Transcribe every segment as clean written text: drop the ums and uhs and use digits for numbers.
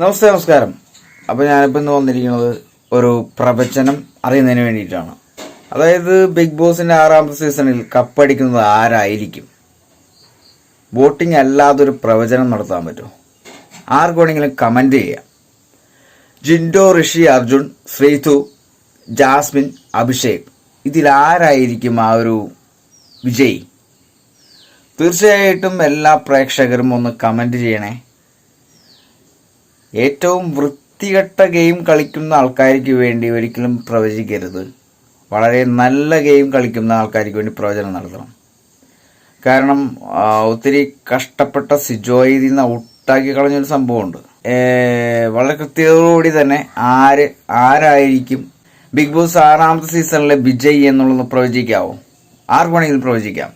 നമസ്കാരം. അപ്പോൾ ഞാനിപ്പോൾ ഇന്ന് വന്നിരിക്കുന്നത് ഒരു പ്രവചനം അറിയുന്നതിന് വേണ്ടിയിട്ടാണ്. അതായത് ബിഗ് ബോസിന്റെ 6ാമത്തെ സീസണിൽ കപ്പടിക്കുന്നത് ആരായിരിക്കും? വോട്ടിംഗ് അല്ലാതൊരു പ്രവചനം നടത്താൻ പറ്റുമോ? ആർക്ക് വേണമെങ്കിലും കമന്റ് ചെയ്യാം. ജിൻഡോ, ഋഷി, അർജുൻ, ശ്രീതു, ജാസ്മിൻ, അഭിഷേക്, ഇതിലാരായിരിക്കും ആ ഒരു വിജയി? തീർച്ചയായിട്ടും എല്ലാ പ്രേക്ഷകരും ഒന്ന് കമന്റ് ചെയ്യണേ. ഏറ്റവും വൃത്തികെട്ട ഗെയിം കളിക്കുന്ന ആൾക്കാർക്ക് വേണ്ടി ഒരിക്കലും പ്രവചിക്കരുത്. വളരെ നല്ല ഗെയിം കളിക്കുന്ന ആൾക്കാർക്ക് വേണ്ടി പ്രവചനം നടത്തണം. കാരണം ഒത്തിരി കഷ്ടപ്പെട്ട സിജോയിൽ നിന്ന് ഔട്ടാക്കി കളഞ്ഞൊരു സംഭവമുണ്ട്. വളരെ കൃത്യതയോടുകൂടി തന്നെ ആരായിരിക്കും ബിഗ് ബോസ് 6ാമത്തെ സീസണിലെ വിജയ് എന്നുള്ളത് പ്രവചിക്കാവോ? ആർക്ക് വേണമെങ്കിലും പ്രവചിക്കാം.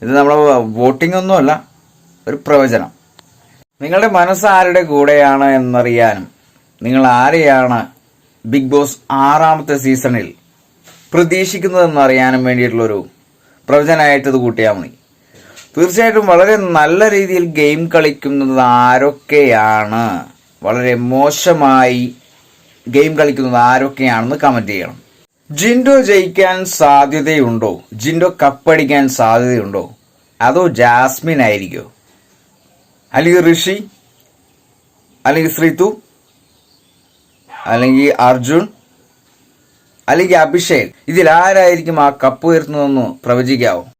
ഇത് നമ്മളെ വോട്ടിംഗ് ഒന്നുമല്ല, ഒരു പ്രവചനം. നിങ്ങളുടെ മനസ്സ് ആരുടെ കൂടെയാണ് എന്നറിയാനും നിങ്ങൾ ആരെയാണ് ബിഗ് ബോസ് 6ാമത്തെ സീസണിൽ പ്രതീക്ഷിക്കുന്നതെന്നറിയാനും വേണ്ടിയിട്ടുള്ളൊരു പ്രവചനമായിട്ട് ഇത് കൂട്ടിയാൽ മതി. തീർച്ചയായിട്ടും വളരെ നല്ല രീതിയിൽ ഗെയിം കളിക്കുന്നത് ആരൊക്കെയാണ്, വളരെ മോശമായി ഗെയിം കളിക്കുന്നത് ആരൊക്കെയാണെന്ന് കമന്റ് ചെയ്യണം. ജിൻഡോ ജയിക്കാൻ സാധ്യതയുണ്ടോ? ജിൻഡോ കപ്പടിക്കാൻ സാധ്യതയുണ്ടോ? അതോ ജാസ്മിൻ ആയിരിക്കോ? അല്ലെങ്കിൽ ഋഷി, അല്ലെങ്കിൽ ശ്രീതു, അല്ലെങ്കിൽ അർജുൻ, അല്ലെങ്കിൽ അഭിഷേക്, ഇതിലാരായിരിക്കും ആ കപ്പ് ഉയർത്തുന്നതെന്ന് പ്രവചിക്കാവോ?